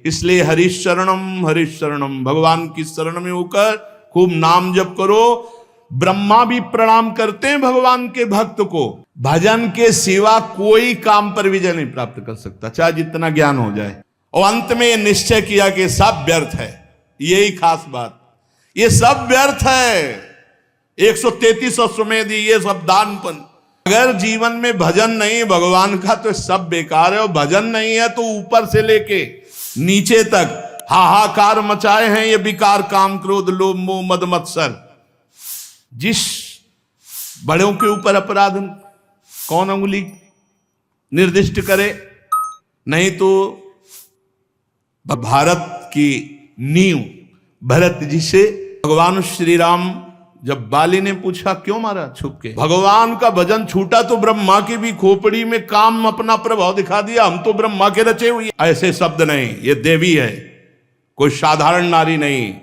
इसलिए हरिशरणम भगवान की शरण में होकर खूब नाम जप करो। ब्रह्मा भी प्रणाम करते हैं भगवान के भक्त को। भजन के सिवा कोई काम पर विजय नहीं प्राप्त कर सकता, चाहे जितना ज्ञान हो जाए। और अंत में यह निश्चय किया कि सब व्यर्थ है। यही खास बात, ये सब व्यर्थ है। 133 अश्वमेध, ये सब दानपन। अगर जीवन में भजन नहीं भगवान का तो सब बेकार है। और भजन नहीं है तो ऊपर से लेके नीचे तक हाहाकार मचाए हैं ये विकार, काम, क्रोध, लोभ, मोह, मद, मत्सर। जिस बड़ों के ऊपर अपराध कौन अंगुली निर्दिष्ट करे? नहीं तो भारत की नींव भरत जी से भगवान श्री राम, जब बाली ने पूछा क्यों मारा छुप के, भगवान का भजन छूटा तो ब्रह्मा की भी खोपड़ी में काम अपना प्रभाव दिखा दिया। हम तो ब्रह्मा के रचे हुए। ऐसे शब्द नहीं, ये देवी है, कोई साधारण नारी नहीं।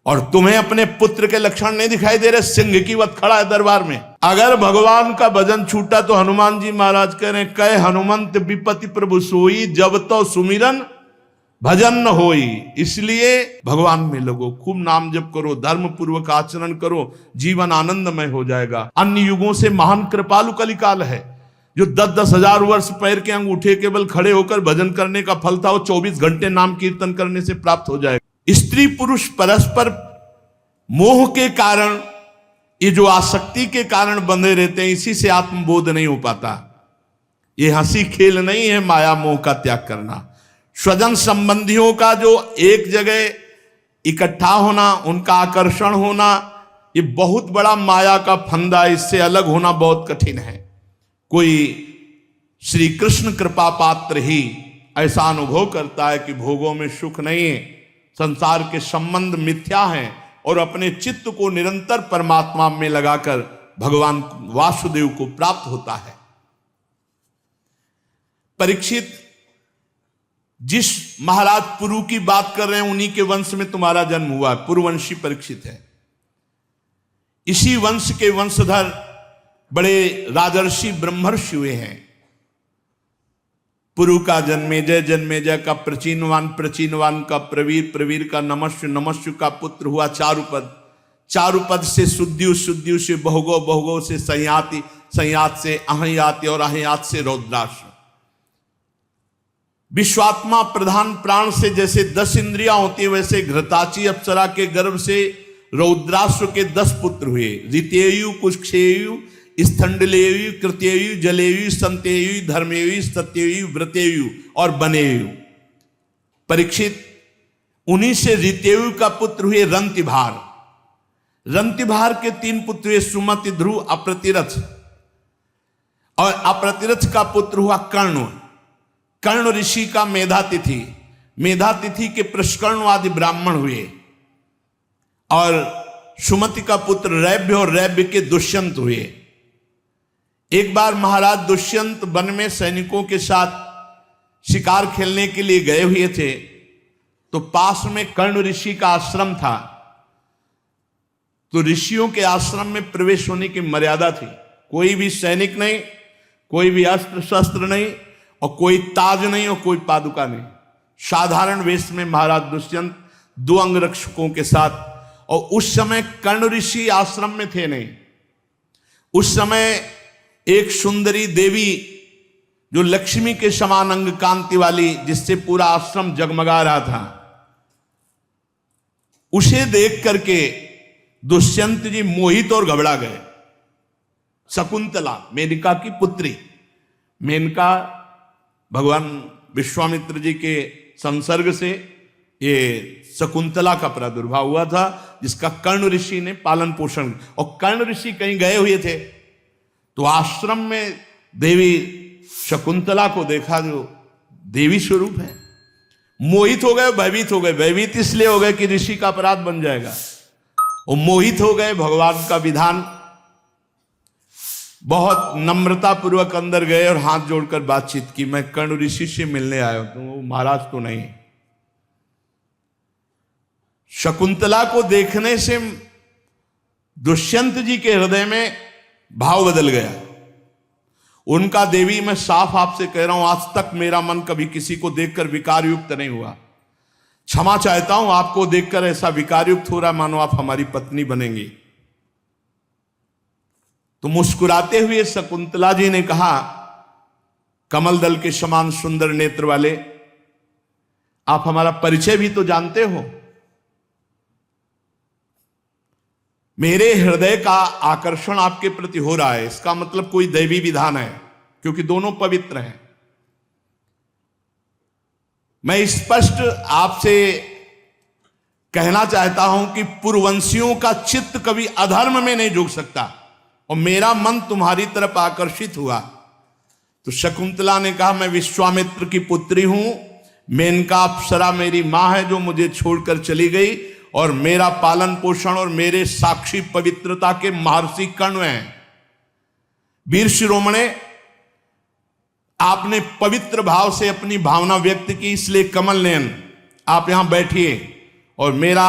और तुम्हें अपने पुत्र के लक्षण नहीं दिखाई दे रहे? सिंह की वत खड़ा है दरबार में। अगर भगवान का भजन छूटा तो हनुमान जी महाराज कह रहे, कह हनुमंत विपति प्रभु सोई, जब तो सुमिरन भजन न होई। इसलिए भगवान में लगो, खूब नाम जप करो, धर्म पूर्वक आचरण करो, जीवन आनंदमय हो जाएगा। अन्य युगों से महान कृपालु कलिकाल है। जो 10-10 हजार वर्ष पैर के अंगूठे केवल खड़े होकर भजन करने का फल था, वो 24 घंटे नाम कीर्तन करने से प्राप्त हो जाएगा। स्त्री पुरुष परस्पर मोह के कारण, ये जो आसक्ति के कारण बंधे रहते हैं, इसी से आत्मबोध नहीं हो पाता। ये हंसी खेल नहीं है माया मोह का त्याग करना। स्वजन संबंधियों का जो एक जगह इकट्ठा होना, उनका आकर्षण होना, ये बहुत बड़ा माया का फंदा। इससे अलग होना बहुत कठिन है। कोई श्री कृष्ण कृपा पात्र ही ऐसा अनुभव करता है कि भोगों में सुख नहीं है, संसार के संबंध मिथ्या हैं, और अपने चित्त को निरंतर परमात्मा में लगाकर भगवान वासुदेव को प्राप्त होता है। परीक्षित, जिस महाराज पुरु की बात कर रहे हैं, उन्हीं के वंश में तुम्हारा जन्म हुआ है। पुरुवंशी परीक्षित है। इसी वंश के वंशधर बड़े राजर्षि ब्रह्मर्षि हुए हैं। पुरु का जन्मेजय का प्रचीनवान का प्रवीर का नमस्यु का पुत्र हुआ चारुपद से सुद्यु से बहुगो से संयात से अहयाति और अहयात से रौद्राक्ष। विश्वात्मा प्रधान प्राण से जैसे 10 इंद्रियां होती है, वैसे घृताची अप्सरा के गर्भ से रौद्राश्व के 10 पुत्र हुए। ऋतेयु, कुक्षेयु, स्थंडलेयु, कृत्ययु, जलेयु, संतेयु, धर्मेयु, सत्ययु, व्रतेयु और बनेयु। परीक्षित, उन्हीं से ऋतेयु का पुत्र हुए रंतिभार। रंतिभार के 3 पुत्र हुए, सुमति, ध्रुव, अप्रतिरथ। और अप्रतिरथ का पुत्र हुआ कर्ण ऋषि का मेधातिथि के पुष्करणवादी ब्राह्मण हुए। और सुमति का पुत्र रैभ्य और रैभ्य के दुष्यंत हुए। एक बार महाराज दुष्यंत वन में सैनिकों के साथ शिकार खेलने के लिए गए हुए थे, तो पास में कर्ण ऋषि का आश्रम था। तो ऋषियों के आश्रम में प्रवेश होने की मर्यादा थी। कोई भी सैनिक नहीं, कोई भी अस्त्र शस्त्र नहीं, और कोई ताज नहीं और कोई पादुका नहीं। साधारण वेश में महाराज दुष्यंत 2 अंगरक्षकों के साथ। और उस समय कर्ण ऋषि आश्रम में थे नहीं। उस समय एक सुंदरी देवी, जो लक्ष्मी के समान अंग कांति वाली, जिससे पूरा आश्रम जगमगा रहा था, उसे देख करके दुष्यंत जी मोहित और घबरा गए। शकुंतला, मेनका की पुत्री। मेनका भगवान विश्वामित्र जी के संसर्ग से ये शकुंतला का प्रादुर्भाव हुआ था, जिसका कर्ण ऋषि ने पालन पोषण। और कर्ण ऋषि कहीं गए हुए थे, तो आश्रम में देवी शकुंतला को देखा, जो देवी स्वरूप है। मोहित हो गए, भयभीत हो गए। भयभीत इसलिए हो गए कि ऋषि का अपराध बन जाएगा, और मोहित हो गए। भगवान का विधान, बहुत नम्रता पूर्वक अंदर गए और हाथ जोड़कर बातचीत की, मैं कर्ण ऋषि से मिलने आया हूं, तो महाराज तो नहीं। शकुंतला को देखने से दुष्यंत जी के हृदय में भाव बदल गया। उनका, देवी मैं साफ आपसे कह रहा हूं, आज तक मेरा मन कभी किसी को देखकर विकार युक्त नहीं हुआ। क्षमा चाहता हूं, आपको देखकर ऐसा विकारयुक्त हो रहा मानो आप हमारी पत्नी बनेंगी। तो मुस्कुराते हुए शकुंतला जी ने कहा, कमल दल के समान सुंदर नेत्र वाले, आप हमारा परिचय भी तो जानते हो। मेरे हृदय का आकर्षण आपके प्रति हो रहा है, इसका मतलब कोई दैवी विधान है, क्योंकि दोनों पवित्र हैं। मैं स्पष्ट आपसे कहना चाहता हूं कि पूर्ववंशियों का चित्त कभी अधर्म में नहीं झुक सकता, और मेरा मन तुम्हारी तरफ आकर्षित हुआ। तो शकुंतला ने कहा, मैं विश्वामित्र की पुत्री हूं, मेनका अप्सरा मेरी मां है जो मुझे छोड़कर चली गई, और मेरा पालन पोषण और मेरे साक्षी पवित्रता के महर्षि कर्ण हैं। वीर शिरोमणे, आपने पवित्र भाव से अपनी भावना व्यक्त की, इसलिए कमल नयन आप यहां बैठिए और मेरा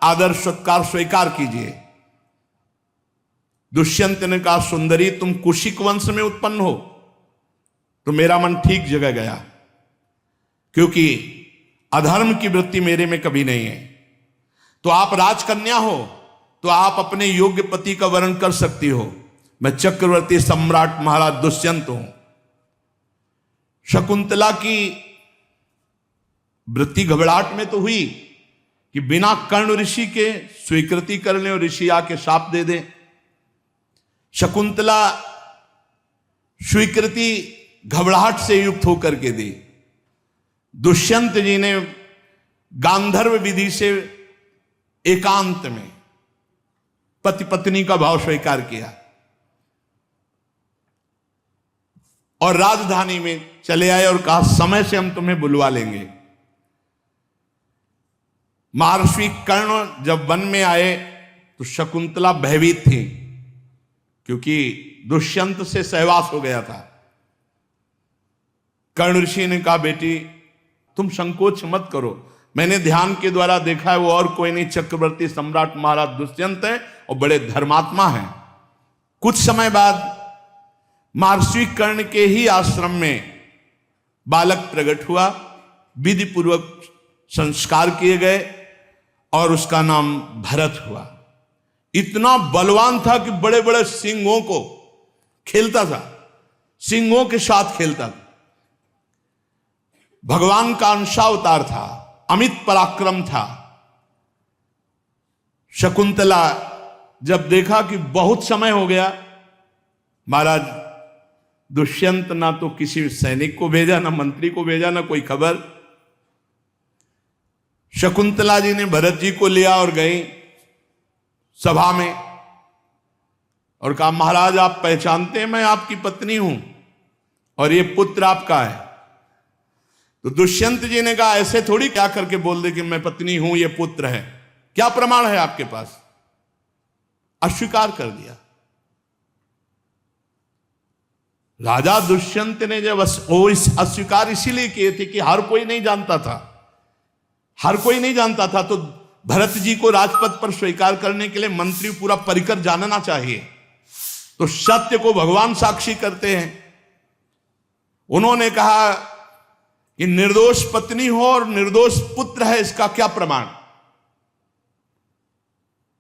आदर सत्कार स्वीकार कीजिए। दुष्यंत ने कहा, सुंदरी तुम कुशिक वंश में उत्पन्न हो, तो मेरा मन ठीक जगह गया, क्योंकि अधर्म की वृत्ति मेरे में कभी नहीं है। तो आप राजकन्या हो, तो आप अपने योग्य पति का वर्ण कर सकती हो। मैं चक्रवर्ती सम्राट महाराज दुष्यंत हूं। शकुंतला की वृत्ति घबराहट में तो हुई कि बिना कर्ण ऋषि के स्वीकृति कर ले और ऋषि आके शाप दे दे। शकुंतला स्वीकृति घबराहट से युक्त होकर के दी। दुष्यंत जी ने गांधर्व विधि से एकांत में पति पत्नी का भाव स्वीकार किया और राजधानी में चले आए और कहा, समय से हम तुम्हें बुलवा लेंगे। महर्षि कर्ण जब वन में आए तो शकुंतला भयभीत थी, क्योंकि दुष्यंत से सहवास हो गया था। कर्ण ऋषि ने कहा, बेटी तुम संकोच मत करो, मैंने ध्यान के द्वारा देखा है वो और कोई नहीं, चक्रवर्ती सम्राट महाराज दुष्यंत है और बड़े धर्मात्मा हैं। कुछ समय बाद महर्षि कर्ण के ही आश्रम में बालक प्रकट हुआ, विधि पूर्वक संस्कार किए गए और उसका नाम भरत हुआ। इतना बलवान था कि बड़े बड़े सिंहों को खेलता था, सिंहों के साथ खेलता था। भगवान का अंशावतार था, अमित पराक्रम था। शकुंतला जब देखा कि बहुत समय हो गया, महाराज दुष्यंत ना तो किसी सैनिक को भेजा, ना मंत्री को भेजा, ना कोई खबर। शकुंतला जी ने भरत जी को लिया और गई सभा में और कहा, महाराज आप पहचानते हैं मैं आपकी पत्नी हूं और ये पुत्र आपका है। तो दुष्यंत जी ने कहा, ऐसे थोड़ी क्या करके बोल दे कि मैं पत्नी हूं, ये पुत्र है, क्या प्रमाण है आपके पास? अस्वीकार कर दिया। राजा दुष्यंत ने जब अस्वीकार इसीलिए किए थे कि हर कोई नहीं जानता था, हर कोई नहीं जानता था, तो भरत जी को राजपद पर स्वीकार करने के लिए मंत्री पूरा परिकर जानना चाहिए। तो सत्य को भगवान साक्षी करते हैं। उन्होंने कहा कि निर्दोष पत्नी हो और निर्दोष पुत्र है, इसका क्या प्रमाण?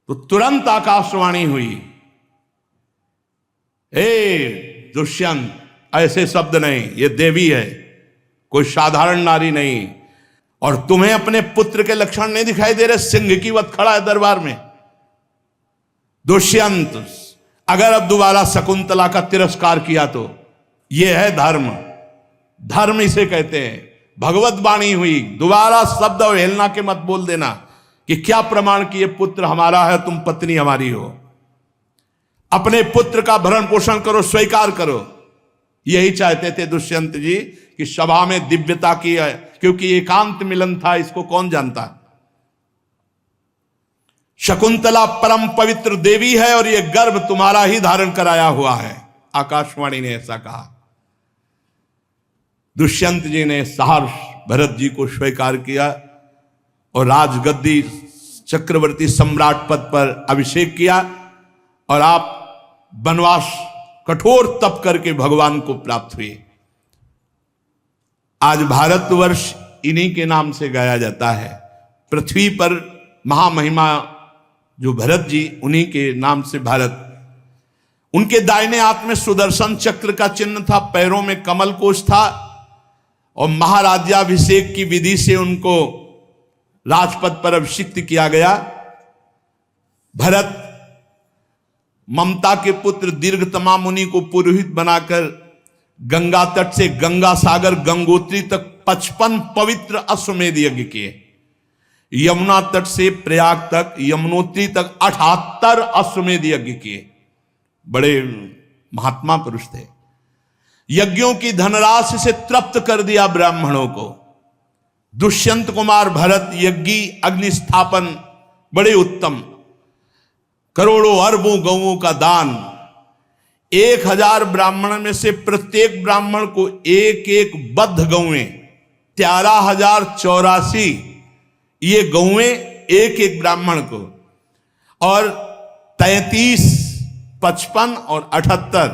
तो तुरंत आकाशवाणी हुई, ए दुष्यंत ऐसे शब्द नहीं, ये देवी है, कोई साधारण नारी नहीं, और तुम्हें अपने पुत्र के लक्षण नहीं दिखाई दे रहे? सिंह की वत खड़ा है दरबार में। दुष्यंत अगर अब दोबारा शकुंतला का तिरस्कार किया तो यह है धर्म, धर्म इसे कहते हैं। भगवत वाणी हुई, दोबारा शब्द अवहेलना के मत बोल देना कि क्या प्रमाण कि ये पुत्र हमारा है, तुम पत्नी हमारी हो। अपने पुत्र का भरण पोषण करो, स्वीकार करो। यही चाहते थे दुष्यंत जी कि सभा में दिव्यता की है, क्योंकि एकांत मिलन था, इसको कौन जानता। शकुंतला परम पवित्र देवी है और यह गर्भ तुम्हारा ही धारण कराया हुआ है, आकाशवाणी ने ऐसा कहा। दुष्यंत जी ने सहर्ष भरत जी को स्वीकार किया और राजगद्दी चक्रवर्ती सम्राट पद पर अभिषेक किया और आप वनवास कठोर तप करके भगवान को प्राप्त हुए। आज भारतवर्ष इन्हीं के नाम से गाया जाता है। पृथ्वी पर महामहिमा जो भरत जी, उन्हीं के नाम से भारत। उनके दाहिने हाथ में सुदर्शन चक्र का चिन्ह था, पैरों में कमल कोश था, और महाराज्याभिषेक की विधि से उनको राजपद पर अभिषिक्त किया गया। भरत ममता के पुत्र दीर्घतमा मुनि को पुरोहित बनाकर गंगा तट से गंगा सागर गंगोत्री तक 55 पवित्र अश्वमेध यज्ञ किए। यमुना तट से प्रयाग तक, यमुनोत्री तक 78 अश्वमेध यज्ञ किए। बड़े महात्मा पुरुष थे। यज्ञों की धनराशि से तृप्त कर दिया ब्राह्मणों को। दुष्यंत कुमार भरत यज्ञी अग्नि स्थापन बड़े उत्तम। करोड़ों अरबों गौओं का दान। 1000 ब्राह्मण में से प्रत्येक ब्राह्मण को एक एक बद्ध गौएं, 13,084 ये गौएं एक एक ब्राह्मण को, और 33, 55 और 78,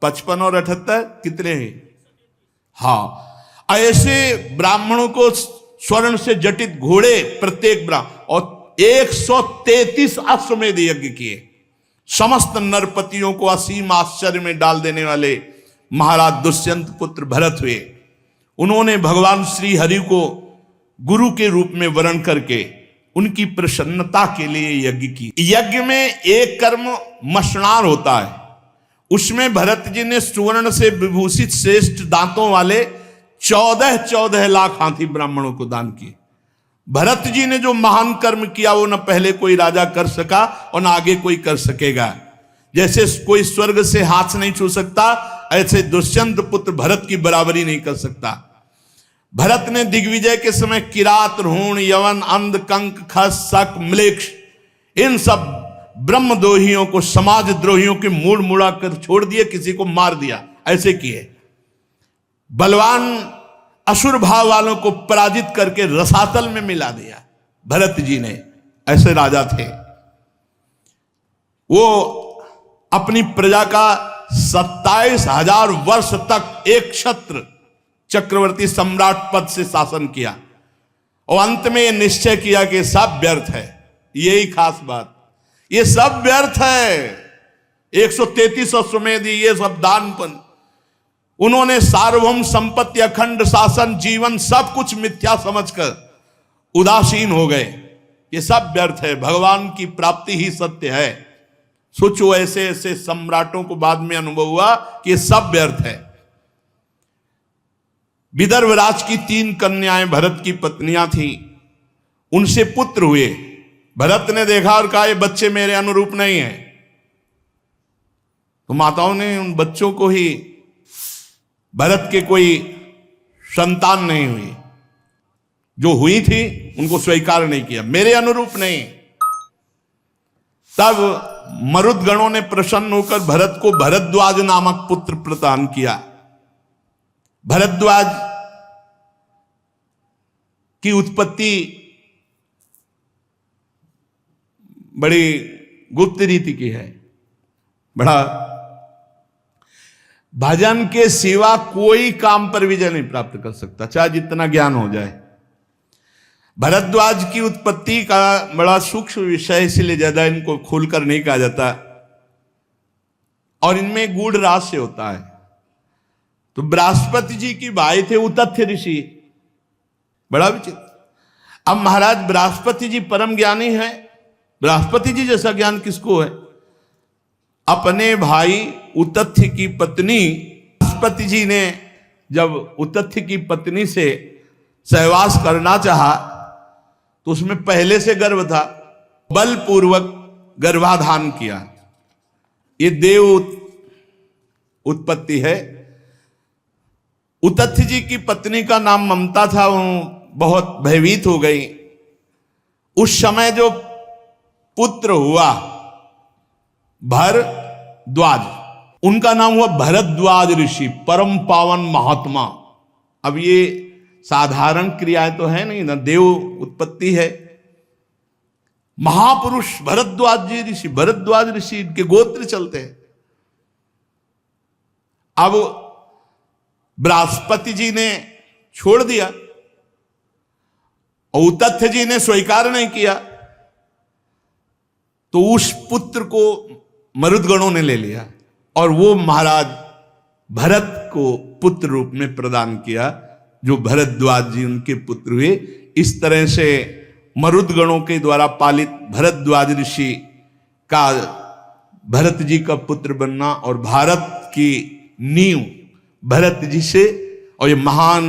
55 और 78 कितने हैं? हाँ, ऐसे ब्राह्मणों को स्वर्ण से जटित घोड़े प्रत्येक ब्राह्मण, और 133 अश्वमेध यज्ञ किए। समस्त नरपतियों को असीम आश्चर्य में डाल देने वाले महाराज दुष्यंत पुत्र भरत हुए। उन्होंने भगवान श्री हरि को गुरु के रूप में वर्ण करके उनकी प्रसन्नता के लिए यज्ञ की। यज्ञ में एक कर्म मशनार होता है, उसमें भरत जी ने सुवर्ण से विभूषित श्रेष्ठ दांतों वाले 14 लाख हाथी ब्राह्मणों को दान किए। भरत जी ने जो महान कर्म किया वो न पहले कोई राजा कर सका और न आगे कोई कर सकेगा। जैसे कोई स्वर्ग से हाथ नहीं छू सकता, ऐसे दुष्यंत पुत्र भरत की बराबरी नहीं कर सकता। भरत ने दिग्विजय के समय किरात, ऋण, यवन, अंध, कंक, खस, शक, म्लेच्छ इन सब ब्रह्मद्रोहियों को, समाज द्रोहियों के मूड़ मुड़ा कर छोड़ दिए, किसी को मार दिया, ऐसे किए। बलवान असुर भाव वालों को पराजित करके रसातल में मिला दिया भरत जी ने। ऐसे राजा थे वो। अपनी प्रजा का 27,000 वर्ष तक एक क्षत्र चक्रवर्ती सम्राट पद से शासन किया, और अंत में यह निश्चय किया कि सब व्यर्थ है। यही खास बात, ये सब व्यर्थ है। 133 अश्वमेध, ये सब दानपन। उन्होंने सार्वभौम संपत्ति, अखंड शासन, जीवन सब कुछ मिथ्या समझकर उदासीन हो गए। ये सब व्यर्थ है, भगवान की प्राप्ति ही सत्य है। सोचो, ऐसे ऐसे सम्राटों को बाद में अनुभव हुआ कि ये सब व्यर्थ है। विदर्भ राज की 3 कन्याएं भरत की पत्नियां थी, उनसे पुत्र हुए। भरत ने देखा और कहा, ये बच्चे मेरे अनुरूप नहीं है। तो माताओं ने उन बच्चों को ही, भरत के कोई संतान नहीं हुई, जो हुई थी उनको स्वीकार नहीं किया, मेरे अनुरूप नहीं। तब मरुदगणों ने प्रसन्न होकर भरत को भरद्वाज नामक पुत्र प्रदान किया। भरद्वाज की उत्पत्ति बड़ी गुप्त रीति की है। बड़ा भजन के सिवा कोई काम पर विजय नहीं प्राप्त कर सकता, चाहे जितना ज्ञान हो जाए। भरद्वाज की उत्पत्ति का बड़ा सूक्ष्म विषय, इसलिए ज्यादा इनको खोलकर नहीं कहा जाता, और इनमें गूढ़ रहस्य होता है। तो बृहस्पति जी की भाई थे उतथ्य ऋषि, बड़ा विचित्र। अब महाराज बृहस्पति जी परम ज्ञानी है। बृहस्पति जी जैसा ज्ञान किसको है? अपने भाई उतथ्य की पत्नी, बृहस्पति जी ने जब उतथ्य की पत्नी से सहवास करना चाहा तो उसमें पहले से गर्भ था, बलपूर्वक गर्भाधान किया। ये देव उत्पत्ति है। उतथ्य जी की पत्नी का नाम ममता था, वो बहुत भयभीत हो गई। उस समय जो पुत्र हुआ भरद्वाज, उनका नाम हुआ भरद्वाज ऋषि, परम पावन महात्मा। अब ये साधारण क्रियाएं तो है नहीं ना, देव उत्पत्ति है। महापुरुष भरद्वाज जी ऋषि, भरद्वाज ऋषि के गोत्र चलते हैं। अब बृहस्पति जी ने छोड़ दिया और उतथ्य जी ने स्वीकार नहीं किया, तो उस पुत्र को मरुदगणों ने ले लिया और वो महाराज भरत को पुत्र रूप में प्रदान किया, जो भरद्वाज जी उनके पुत्र हुए। इस तरह से मरुदगणों के द्वारा पालित भरद्वाज ऋषि का भरत जी का पुत्र बनना और भारत की नींव भरत जी से, और ये महान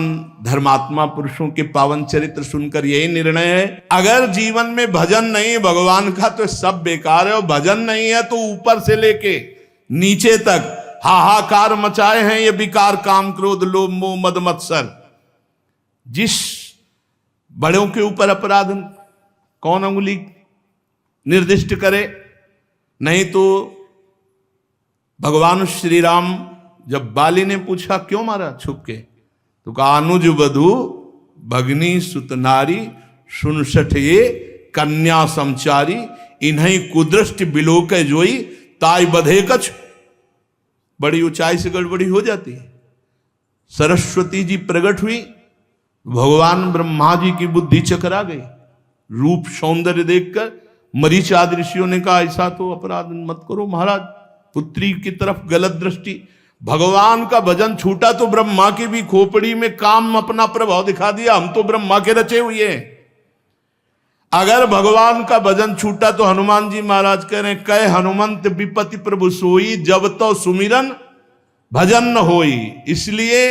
धर्मात्मा पुरुषों के पावन चरित्र सुनकर यही निर्णय है, अगर जीवन में भजन नहीं भगवान का तो सब बेकार है, और भजन नहीं है तो ऊपर से लेके नीचे तक हाहाकार मचाए हैं ये विकार काम क्रोध लोभ मोह मद मत्सर। जिस बड़ों के ऊपर अपराध कौन अंगुली निर्दिष्ट करे? नहीं तो भगवान श्री राम जब बाली ने पूछा क्यों मारा छुप के, तो कहा अनुज वधु भगनी सुत नारी सुनसठ ये कन्या समचारी इन्हीं कुदृष्टि बिलोक जोई ताई बधे कछ। बड़ी ऊंचाई से गड़बड़ी हो जाती है। सरस्वती जी प्रकट हुई, भगवान ब्रह्मा जी की बुद्धि चकरा गई। रूप सौंदर्य देखकर मरीच आदि ऋषियों ने कहा ऐसा तो अपराध मत करो महाराज, पुत्री की तरफ गलत दृष्टि। भगवान का भजन छूटा तो ब्रह्मा की भी खोपड़ी में काम अपना प्रभाव दिखा दिया। हम तो ब्रह्मा के रचे हुए हैं। अगर भगवान का भजन छूटा तो हनुमान जी महाराज कह रहे कह हनुमंत विपति प्रभु सोई जब तो सुमिरन भजन न होई। इसलिए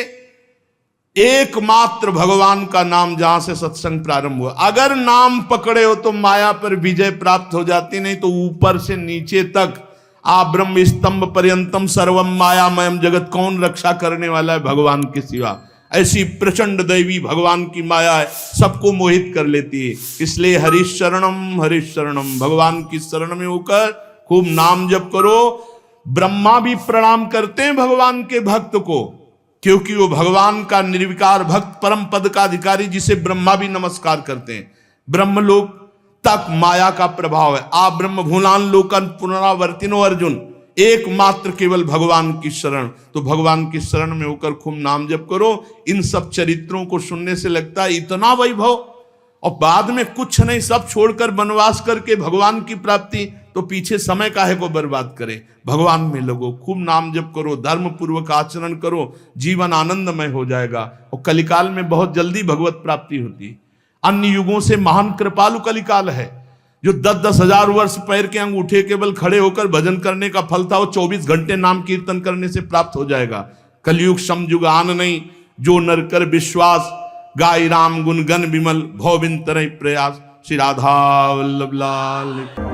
एकमात्र भगवान का नाम जहां से सत्संग प्रारंभ हुआ, अगर नाम पकड़े हो तो माया पर विजय प्राप्त हो जाती, नहीं तो ऊपर से नीचे तक आ ब्रह्म स्तंभ पर्यंतम सर्वम मायामयम जगत, कौन रक्षा करने वाला है भगवान के सिवा। ऐसी प्रचंड दैवी भगवान की माया है, सबको मोहित कर लेती है। इसलिए हरिश शरणम भगवान की शरण में होकर खूब नाम जप करो। ब्रह्मा भी प्रणाम करते हैं भगवान के भक्त को, क्योंकि वो भगवान का निर्विकार भक्त परम पद का अधिकारी, जिसे ब्रह्मा भी नमस्कार करते हैं। ब्रह्मलोक तक माया का प्रभाव है। आप ब्रह्म भूलान लोकन पुनरावर्तिनो अर्जुन, एकमात्र केवल भगवान की शरण। तो भगवान की शरण में होकर खूब नाम जप करो। इन सब चरित्रों को सुनने से लगता है इतना वैभव, और बाद में कुछ नहीं, सब छोड़कर वनवास करके भगवान की प्राप्ति, तो पीछे समय काहे को बर्बाद करे। भगवान में लगो, खूब नाम जप करो, धर्म पूर्वक आचरण करो, जीवन आनंदमय हो जाएगा। और कलिकाल में बहुत जल्दी भगवत प्राप्ति होती है। अन्य युगों से महान कृपालु कलिकाल है। जो 10-10 हजार वर्ष पैर के अंगूठे केवल खड़े होकर भजन करने का फल था, वो 24 घंटे नाम कीर्तन करने से प्राप्त हो जाएगा। कलयुग समयुग आन नहीं, जो नर कर विश्वास, गाय राम गुण गण विमल भव बिन तरह प्रयास। श्री राधा वल्लभ लाल।